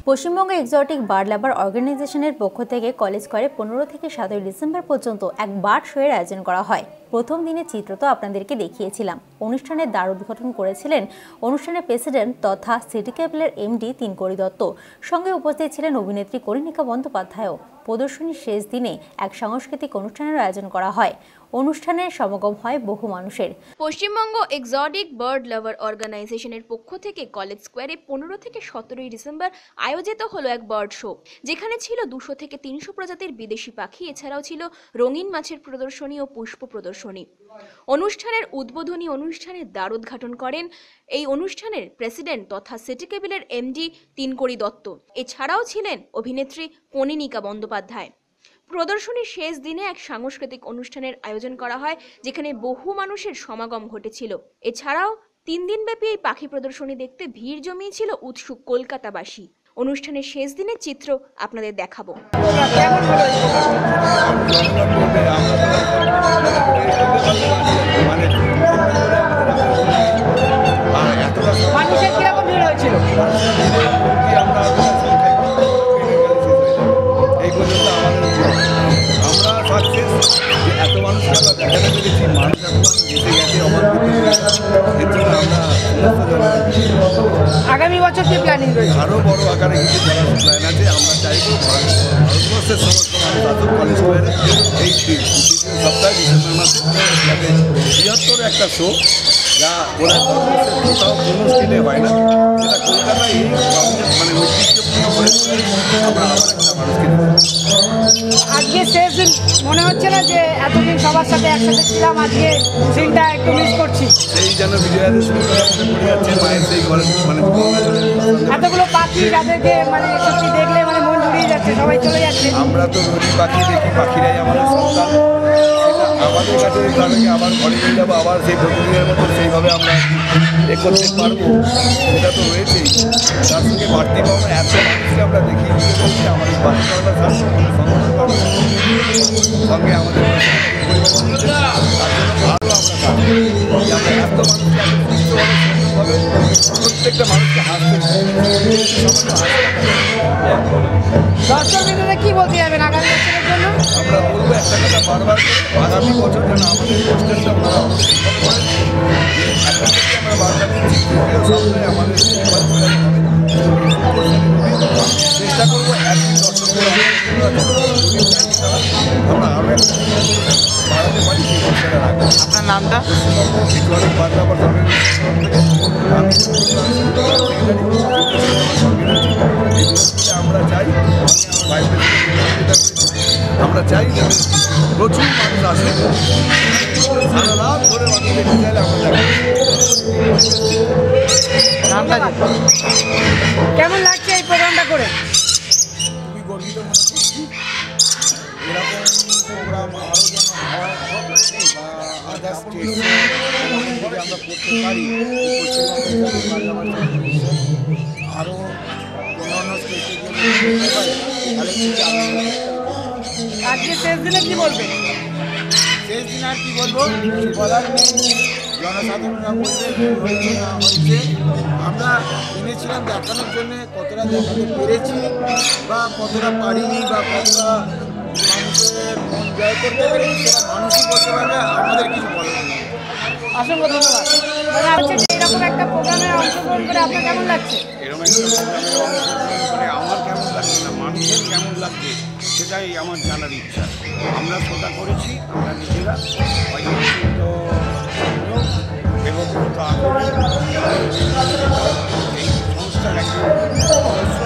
Paschimbanga exotic bird লাভার অর্গানাইজেশনের পক্ষ থেকে কলেজ স্কয়ারে 15 থেকে 17 ডিসেম্বর পর্যন্ত এক বার্ড শোয়ের আয়োজন করা হয়। প্রথম দিনের চিত্র তো আপনাদেরকে দেখিয়েছিলাম। অনুষ্ঠানের দ্বার উদ্ঘাটন করেছিলেন অনুষ্ঠানের প্রেসিডেন্ট তথা সিটি ক্যাপিটালের এমডি তিনকড়ি দত্ত। সঙ্গে উপস্থিত ছিলেন অভিনেত্রী কনিনিকা বন্দ্যোপাধ্যায়ও। প্রদর্শনীর শেষ দিনে এক সাংস্কৃতিক অনুষ্ঠানের আয়োজন করা হয়। অনুষ্ঠানের সমাগম হয় বহু মানুষের। পশ্চিমবঙ্গ এক্সোটিক বার্ড লাভার অর্গানাইজেশনের পক্ষ থেকে কলেজ স্কয়ারে 15 থেকে 17 ডিসেম্বর আয়োজিত হলো এক বার্ড শো, যেখানে ছিল 200 থেকে 300 প্রজাতির বিদেশি পাখি। এছাড়াও ছিল রঙিন মাছের প্রদর্শনী ও পুষ্প প্রদর্শনী। অনুষ্ঠানের উদ্বোধনী অনুষ্ঠানের দ্বার উদ্ঘাটন করেন এই অনুষ্ঠানের প্রেসিডেন্ট তথা সিটি ক্যাপিটালের এমডি তিনকড়ি দত্ত। এছাড়াও ছিলেন অভিনেত্রী কনিনিকা বন্দ্যোপাধ্যায়। প্রদর্শনীর শেষ দিনে এক সাংস্কৃতিক অনুষ্ঠানের আয়োজন করা হয়, যেখানে বহু মানুষের সমাগম ঘটেছিল। এছাড়াও 3 দিনব্যাপী এই পাখি প্রদর্শনী দেখতে ভিড় জমিয়েছিল উৎসুক কলকাতাবাসী। অনুষ্ঠানের শেষ দিনের চিত্র আপনাদের দেখাবো। মানুষের কিরকম ভিড় হয়েছিল? এই পর্যন্ত আমরা সাকসেস যে এত মানুষকে আমরা দেখাতে পেরেছি। মানুষ এখন এসে গেছে এর জন্য আমরা আগামী বছর কি প্ল্যানিং রয়েছে? আরও বড় আকারে কিছু করার প্ল্যান আছে। আমরা চাইবো ভারতবর্ষের সমস্ত মানুষ আসুক কলেজ স্কয়ারে এই তৃতীয় সপ্তাহে ডিসেম্বর মাসে, যাতে বৃহত্তর একটা শো যা ওরা ভারতবর্ষের কোথাও কোনো স্টেটে হয় না, যেটা কলকাতায় এই মানে ঐতিহ্যপূর্ণ কলেজ স্কয়ারে আমরা আবার একটা মানুষকে আজকে শেষ দিন, মনে হচ্ছে না যে এতদিন সবার সাথে একসাথে ছিলাম, আজকে দিনটা একটু মিস করছি? সেই যেন বিজয়াদের শুরু যাচ্ছে মায়ের সেই ঘরে মানে এতগুলো পাখি যাদেরকে মানে সত্যি দেখলে মানে মন জুড়িয়ে যাচ্ছে, সবাই চলে যাচ্ছে। আমরা তো নদী পাখি দেখি, পাখিরাই আমাদের সন্তান। আমাদের কাছে তাদেরকে আবার ঘরে নিয়ে যাবো, আবার সেই প্রতিদিনের মতো সেইভাবে আমরা এ করতে পারবো, সেটা তো রয়েছেই। তার সঙ্গে বাড়তি পাওনা এত মানুষকে আমরা দেখিয়ে দিতে পারছি। আমাদের বাড়তি পাওনা সঙ্গে আমাদের আমরা এত মানুষকে প্রত্যেকটা মানুষকে হাসতে দর্শকবৃন্দরা কি বলতে যাবেন আগামী বছরের জন্য? আমরা বলবো একটা কথা বারবার, আগামী বছর যেন আমাদের পোস্টারটা আমরা এখন থেকে আমরা বারবার সপ্তাহে আমাদের চেষ্টা করবো একদিন দর্শকদের আমরা আরও একটা বাড়াতে পারি সেই পোস্টারটা রাখবো। আপনার নামটা? আমরা চাই প্রচুর মানুষ আসে, সারা রাত ধরে মানুষ দেখতে চাইলে আমরা কেমন লাগছে এই প্রোগ্রামটা করে? খুবই গর্বিত মনে করছি। এরকম প্রোগ্রাম আরও যেন হয় বা আদার্স স্টেট আমরা করতে পারি, আরও অন্যান্য স্টেটে গিয়ে পারি, তাহলে আজকে শেষ দিনে কি বলবেন? শেষ দিন আর কি বলবো, বলার নেই। জনসাধারণরা বলতে হয়েছে না হয়েছে, আমরা এনেছিলাম দেখানোর জন্য, কতটা দেখাতে পেরেছি বা কতটা পারিনি বা কতটা মানুষের মন জয় করতে পেরেছি, সেটা মানুষই বলতে পারবে, আমাদের কিছু বলার নেই। অসংখ্য ধন্যবাদ। এরকম একটা প্রোগ্রামে অংশগ্রহণ করে আপনার কেমন লাগছে? এরকম একটা প্রোগ্রামে অংশগ্রহণ করে আমার কেমন লাগছে না, মানুষের কেমন লাগছে সেটাই আমার জানার ইচ্ছা। আমরা শ্রোতা করেছি, আমরা নিজেরা এবং এই সংস্থার একজন সদস্য,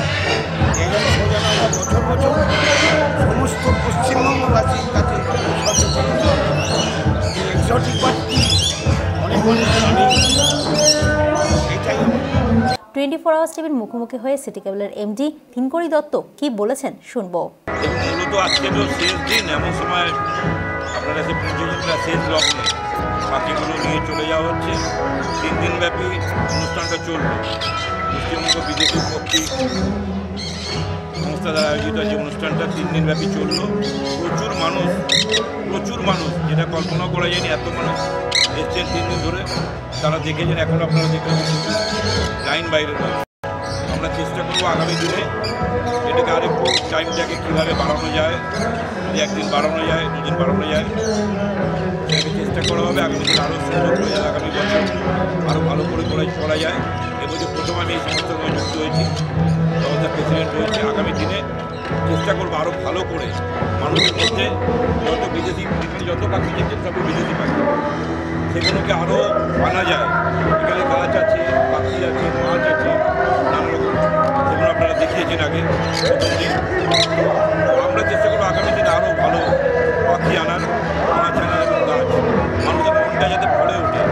এই সোজান আমরা বছর বছর সমস্ত পশ্চিমবঙ্গবাসীর কাছে সচেতন এক্সোটিক বার্ড অনেক মানুষ জানি, এইটাই 24 আওয়ার্স টিভির মুখোমুখি হয়ে সিটি ক্যাপিটালের এমডি তিনকড়ি দত্ত কি বলেছেন শুনবো। মূলত আজকে তো শেষ দিন, এমন সময় আপনার কাছে পুজোটা শেষ লগ্নে পাখিগুলো নিয়ে চলে যাওয়া হচ্ছে। 3 দিনব্যাপী অনুষ্ঠানটা চলল। পশ্চিমবঙ্গ বিদেশি পক্ষী সংস্থা দ্বারা আয়োজিত যে অনুষ্ঠানটা 3 দিনব্যাপী চলল। প্রচুর মানুষ, যেটা কল্পনা করা যায়নি, এত মানুষ এসছেন 3 দিন ধরে। তারা দেখেছেন, এখন আপনারা দেখবেন লাইন বাইরে রয়েছে। আমরা চেষ্টা করবো আগামী দিনে এটাকে আরেকটু টাইমটাকে কীভাবে বাড়ানো যায়, যদি একদিন বাড়ানো যায়, দুদিন বাড়ানো যায়, সেটাকে চেষ্টা করা হবে। আগামী দিন আরও সুন্দর করে যায়, আগামী বছর আরও ভালো করে করা যায়। এবছর প্রথম আমি এই সংস্থার সঙ্গে যুক্ত হয়েছি, সংস্থার প্রেসিডেন্ট হয়েছি। আগামী দিনে চেষ্টা করবো আরও ভালো করে মানুষের মধ্যে যত বিদেশি পৃথিবীর যত পাখি দেখছেন সবই বিদেশি পাখি, সেগুলোকে আরও আনা যায়। এখানে গাছ আছে, পাখি আছে, মাছ আছে, নানা রকম, সেগুলো আপনারা দেখিয়েছেন আগে প্রথম দিন। আমরা চেষ্টা করবো আগামী দিনে আরও ভালো পাখি আনার, মাছ আনার এবং গাছ, মানুষের মনটা যাতে ভরে ওঠে।